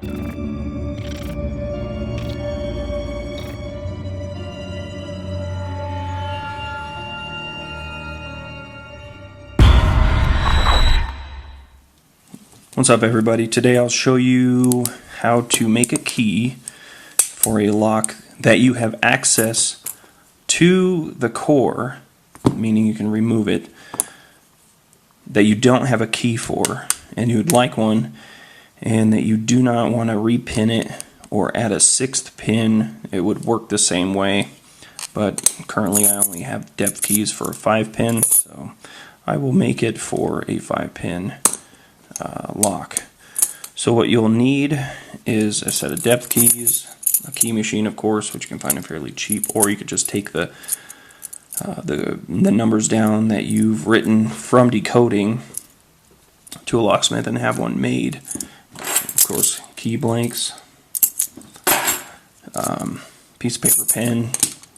What's up, everybody? Today I'll show you how to make a key for a lock that you have access to the core, meaning you can remove it, that you don't have a key for and you would like one, and that you do not want to repin it or add a 6th pin. It would work the same way, but currently I only have depth keys for a 5-pin, so I will make it for a 5-pin lock. So what you'll need is a set of depth keys, a key machine, of course, which you can find it fairly cheap, or you could just take the numbers down that you've written from Decoding to a locksmith and have one made. Of course, key blanks, piece of paper, pen,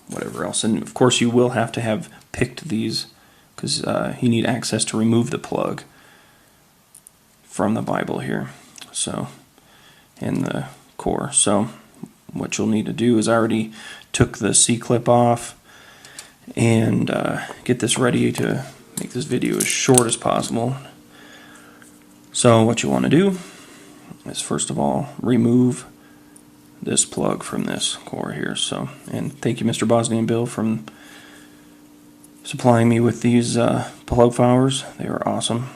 whatever else. And of course you will have to have picked these because you need access to remove the plug from the Bible here, so, and the core. So what you'll need to do is I already took the C-clip off and get this ready to make this video as short as possible. So what you want to do is first of all remove this plug from this core here. So, and thank you, Mr. Bosnian Bill, for supplying me with these plug flowers. They are awesome.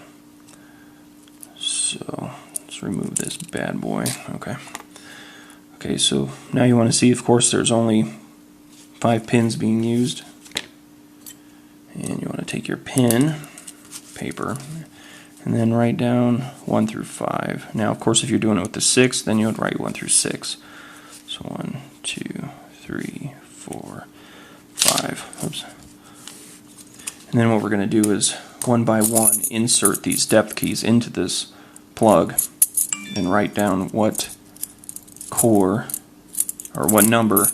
So let's remove this bad boy. Okay, so now you want to see, of course, there's only 5 pins being used. And you want to take your pen, paper, and then write down 1 through 5. Now, of course, if you're doing it with the 6, then you would write 1 through 6. So 1, 2, 3, 4, 5. Oops. And then what we're going to do is, one by one, insert these depth keys into this plug and write down what core or what number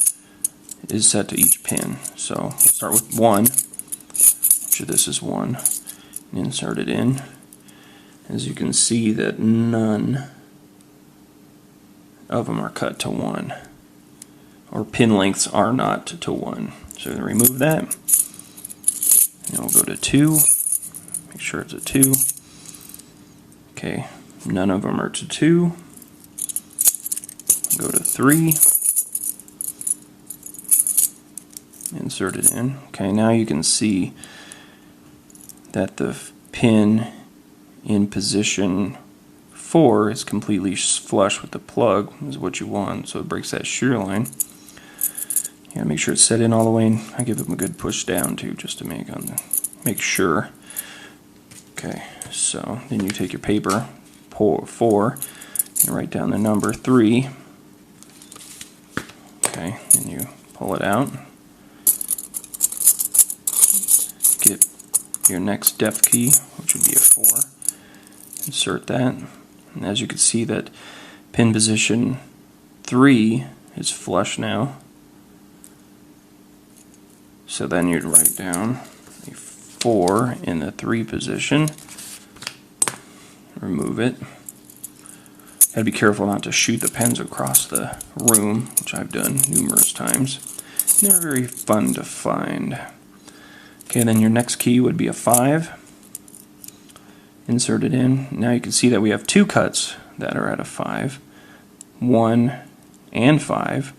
is set to each pin. So we'll start with 1, which of this is 1, and insert it in. As you can see that none of them are cut to 1, or pin lengths are not to 1. So we're going to remove that, and we'll go to 2, make sure it's a 2. Okay, none of them are to 2. Go to 3, insert it in. Okay, now you can see that the pin in position 4 is completely flush with the plug, is what you want, so it breaks that shear line. You gotta make sure it's set in all the way, and I give them a good push down too, just to make sure. Okay, so then you take your paper, 4, and write down the number 3. Okay, and you pull it out. Get your next depth key, which would be a 4. Insert that, and as you can see, that pin position 3 is flush now. So then you'd write down a 4 in the 3 position. Remove it. Gotta be careful not to shoot the pens across the room, which I've done numerous times. They're very fun to find. Okay, then your next key would be a 5. Insert it in. Now you can see that we have 2 cuts that are at a 5. 1 and 5.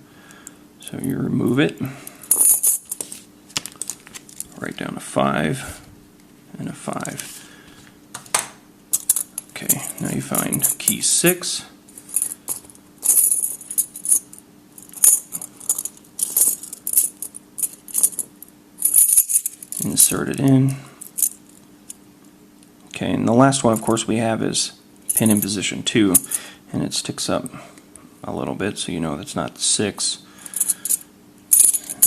So you remove it. Write down a 5 and a 5. Okay, now you find key 6. Insert it in. Okay, and the last one, of course, we have is pin in position 2, and it sticks up a little bit, so you know that's not 6.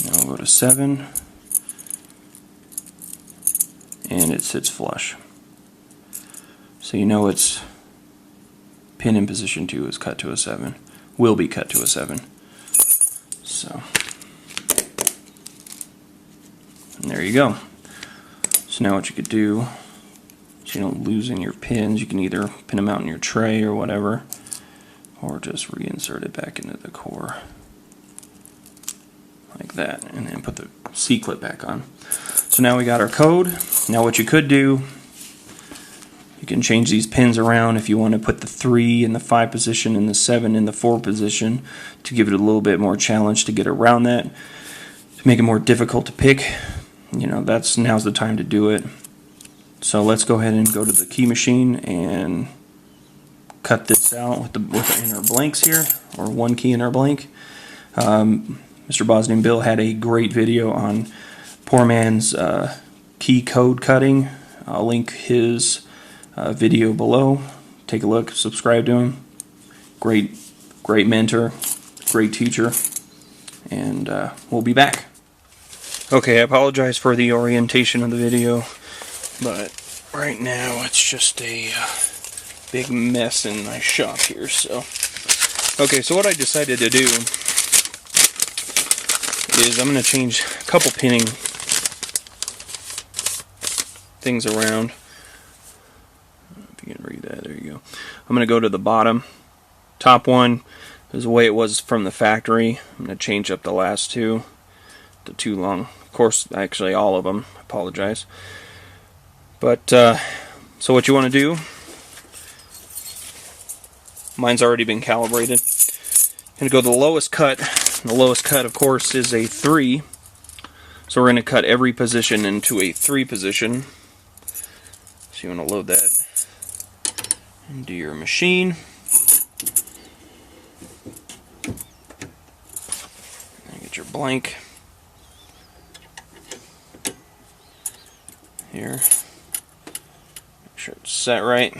Now we'll go to 7, and it sits flush. So you know it's pin in position 2 is cut to a 7, will be cut to a 7. So, and there you go. So now what you could do, so you don't lose any of your pins, you can either pin them out in your tray or whatever, or just reinsert it back into the core like that, and then put the C-clip back on. So now we got our code. Now what you could do, you can change these pins around if you want to put the 3 in the 5 position and the 7 in the 4 position to give it a little bit more challenge to get around that, to make it more difficult to pick. You know, now's the time to do it. So let's go ahead and go to the key machine and cut this out with the inner blanks here, or one key inner blank. Mr. Bosnian Bill had a great video on poor man's key code cutting. I'll link his video below. Take a look, subscribe to him. Great mentor, great teacher, and we'll be back. Okay, I apologize for the orientation of the video, but right now it's just a big mess in my shop here. So, okay, so what I decided to do is I'm going to change a couple pinning things around. If you can read that, there you go. I'm going to go to the bottom. Top one is the way it was from the factory. I'm going to change up the last two to too long. Of course, actually all of them. I apologize. But, so what you want to do, mine's already been calibrated. I'm going to go to the lowest cut. The lowest cut, of course, is a 3. So we're going to cut every position into a 3 position. So you want to load that into your machine. And get your blank here. Make sure it's set right.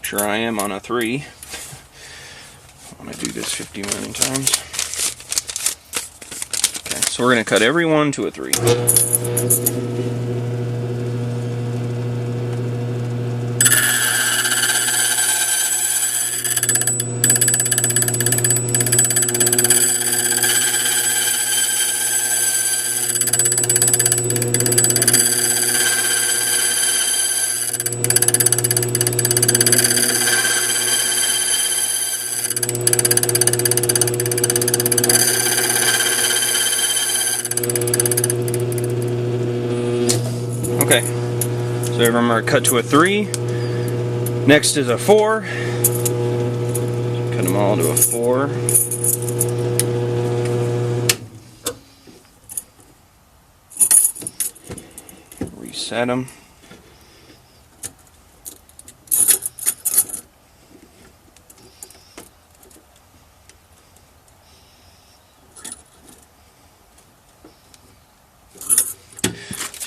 Sure I am on a 3. I'm going to do this 50 million times. Okay, so we're going to cut every one to a 3. Okay, so remember, cut to a 3. Next is a 4. Cut them all to a 4. Reset them.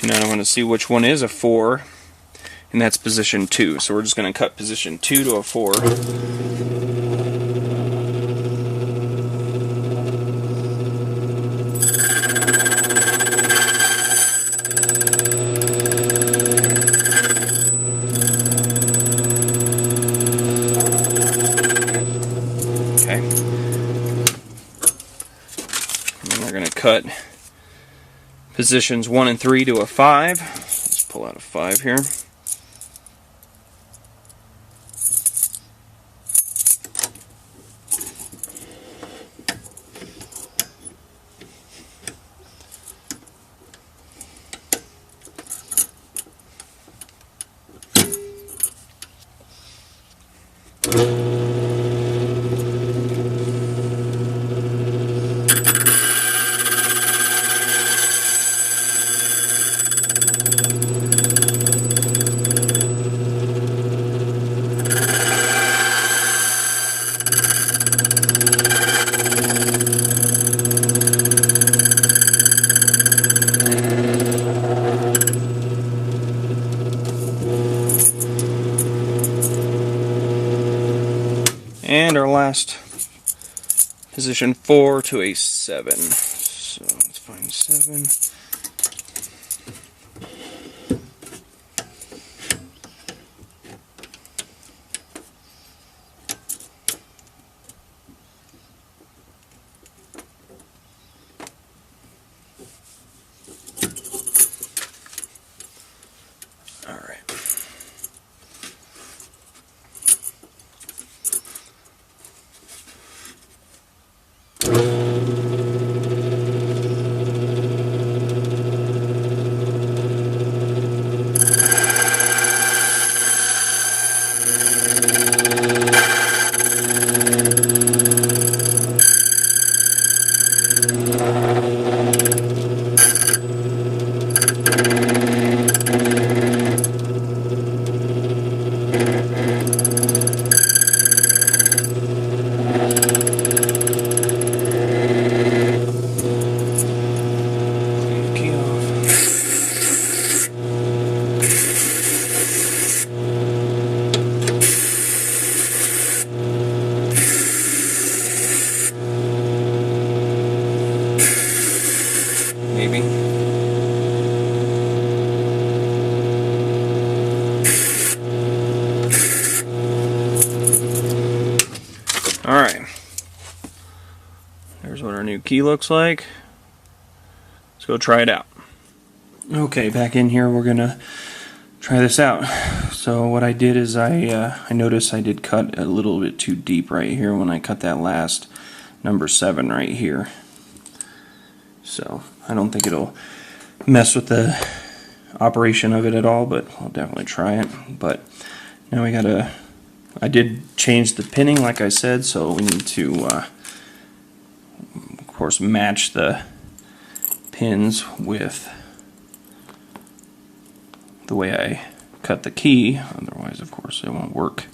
Now I want to see which one is a 4, and that's position 2. So we're just going to cut position 2 to a 4. Okay. And we're going to cut positions 1 and 3 to a 5. Let's pull out a 5 here. And our last position 4 to a 7. So let's find 7. There's what our new key looks like. Let's go try it out. Okay, back in here, we're gonna try this out. So what I did is I noticed I did cut a little bit too deep right here when I cut that last number 7 right here. So I don't think it'll mess with the operation of it at all, but I'll definitely try it. But now we gotta, I did change the pinning like I said, so we need to of course match the pins with the way I cut the key, otherwise of course it won't work.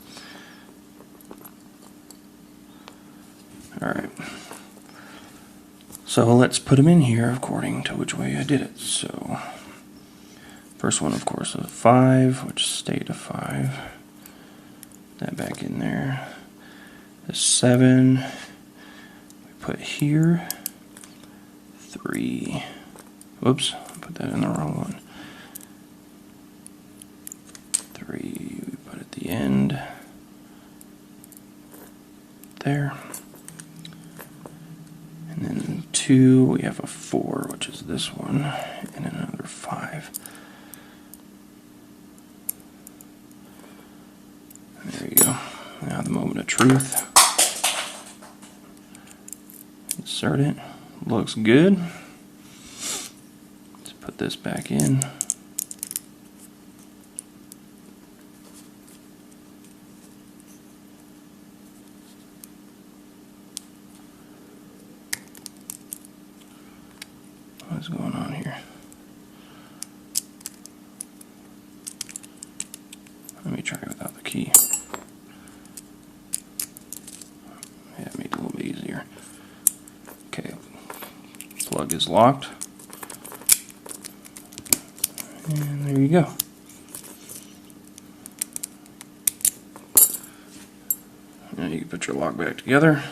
Alright, so let's put them in here according to which way I did it. So first one of course is 5, which stayed a 5. That back in there. The 7 we put here. 3. Whoops, I put that in the wrong one. 3 we put at the end. There. And then 2 we have a 4, which is this one, and another 5. There you go. Now the moment of truth. Insert it. Looks good. Let's put this back in. What's going on here? Let me try without the key. Yeah, make it a little bit easier. Okay, plug is locked. And there you go. Now you can put your lock back together.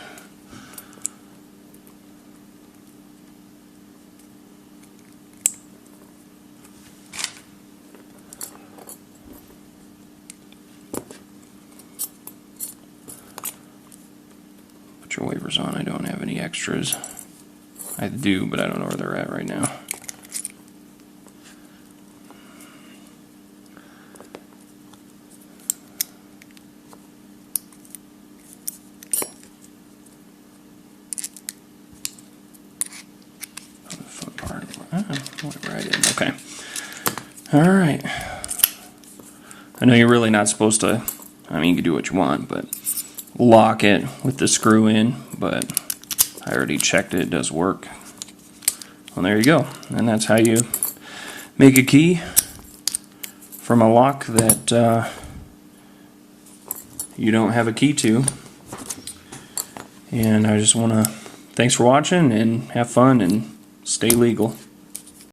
Put your wavers on. I don't have any extras. I do, but I don't know where they're at right now. The fun part. Whatever I did. Okay. All right. I know you're really not supposed to. I mean, you can do what you want, but lock it with the screw in. But I already checked it. It does work. Well, there you go. And that's how you make a key from a lock that you don't have a key to. And I just want to thanks for watching and have fun and stay legal.